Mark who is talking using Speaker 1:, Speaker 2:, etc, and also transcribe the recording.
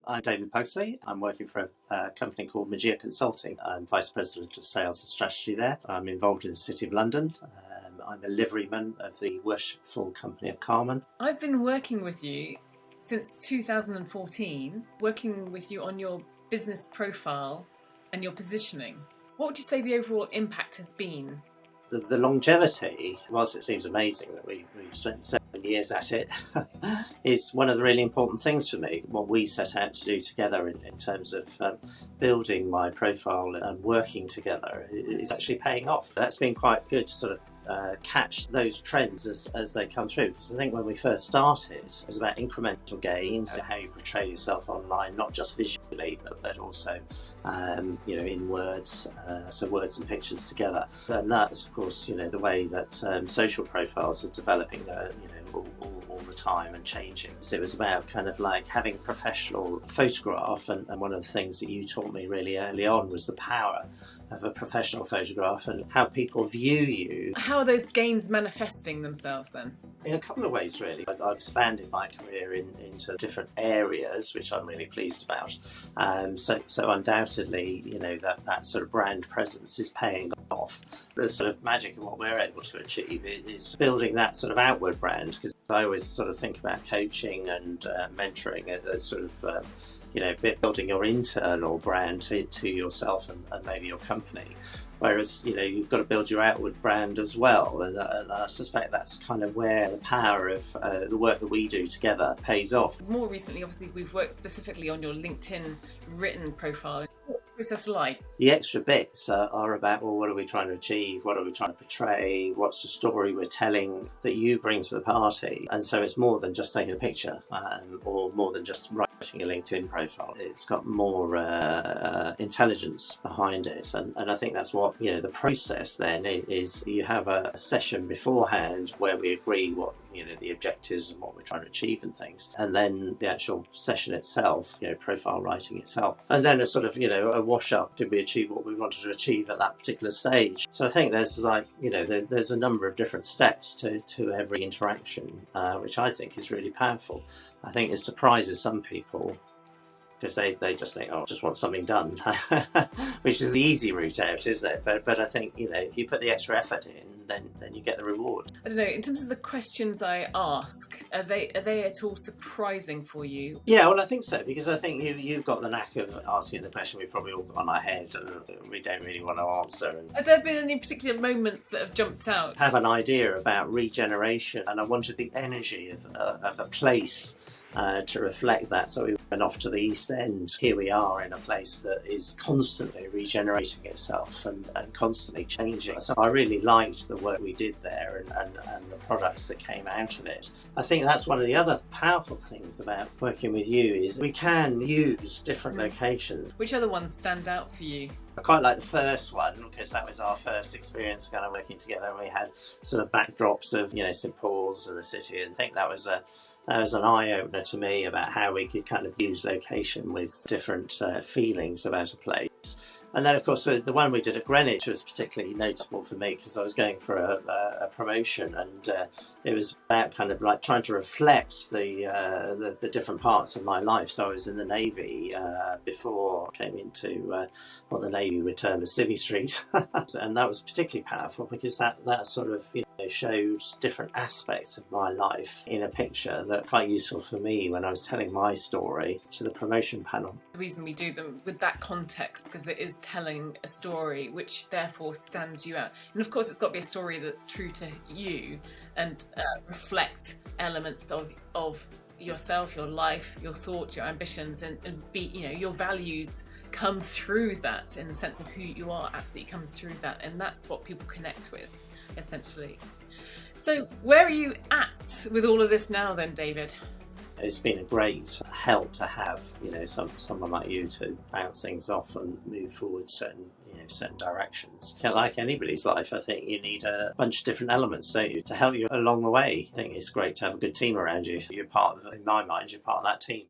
Speaker 1: I'm David Pugsley. I'm working for a company called Magia Consulting. I'm Vice President of Sales and Strategy there. I'm involved in the City of London. I'm a liveryman of the Worshipful Company of Carmen.
Speaker 2: I've been working with you since 2014, working with you on your business profile and your positioning. What would you say the overall impact has been?
Speaker 1: The longevity, whilst it seems amazing that we've spent 7 years at it, is one of the really important things for me. What we set out to do together in terms of building my profile and working together is actually paying off. That's been quite good to sort of catch those trends as they come through, because I think when we first started it was about incremental gains, how you portray yourself online, not just visually but also in words, so words and pictures together. And that's of course the way that social profiles are developing all the time and changing. So it was about kind of like having a professional photograph, and one of the things that you taught me really early on was the power of a professional photograph and how people view you.
Speaker 2: How are those gains manifesting themselves then?
Speaker 1: In a couple of ways, really. I've expanded my career into different areas, which I'm really pleased about. So undoubtedly, that sort of brand presence is paying off. The sort of magic of what we're able to achieve is building that sort of outward brand, because I always sort of think about coaching and mentoring as sort of building your internal brand to yourself and maybe your company. Whereas, you've got to build your outward brand as well. And I suspect that's kind of where the power of the work that we do together pays off.
Speaker 2: More recently, obviously, we've worked specifically on your LinkedIn written profile. What's the process like?
Speaker 1: The extra bits are about, well, what are we trying to achieve? What are we trying to portray? What's the story we're telling that you bring to the party? And so it's more than just taking a picture or more than just writing a LinkedIn profile. It's got more intelligence behind it. And I think that's what, the process then is. You have a session beforehand where we agree what, the objectives and what we're trying to achieve and things. And then the actual session itself, profile writing itself. And then a sort of, a wash up. Did we achieve what we wanted to achieve at that particular stage? So I think there's there's a number of different steps to every interaction, which I think is really powerful. I think it surprises some people, because they just think, oh, I just want something done, which is the easy route out, isn't it? But I think, if you put the extra effort in, then you get the reward.
Speaker 2: I don't know, in terms of the questions I ask, are they at all surprising for you?
Speaker 1: Yeah, well, I think so, because I think you've got the knack of asking the question we've probably all got on our head and we don't really want to answer. And
Speaker 2: have there been any particular moments that have jumped out?
Speaker 1: I have an idea about regeneration, and I wanted the energy of a place to reflect that. So we went off to the East End. Here we are in a place that is constantly regenerating itself and constantly changing. So I really liked the work we did there and the products that came out of it. I think that's one of the other powerful things about working with you is we can use different locations.
Speaker 2: Which other ones stand out for you?
Speaker 1: I quite like the first one, because that was our first experience kind of working together, and we had sort of backdrops of St Paul's and the city, and I think that was an eye-opener to me about how we could kind of use location with different feelings about a place. And then, of course, the one we did at Greenwich was particularly notable for me, because I was going for a promotion, and it was about kind of like trying to reflect the different parts of my life. So I was in the Navy before I came into what the Navy would term as Civvy Street, and that was particularly powerful because that sort of showed different aspects of my life in a picture that were quite useful for me when I was telling my story to the promotion panel.
Speaker 2: The reason we do them with that context, because it is telling a story which therefore stands you out, and of course it's got to be a story that's true to you and reflect elements of yourself, your life, your thoughts, your ambitions, and be your values come through that, in the sense of who you are absolutely comes through that, and that's what people connect with, essentially. So where are you at with all of this now then, David?
Speaker 1: It's been a great help to have someone like you to bounce things off and move forward certain directions. Like anybody's life, I think you need a bunch of different elements, don't you, to help you along the way. I think it's great to have a good team around you. In my mind, you're part of that team.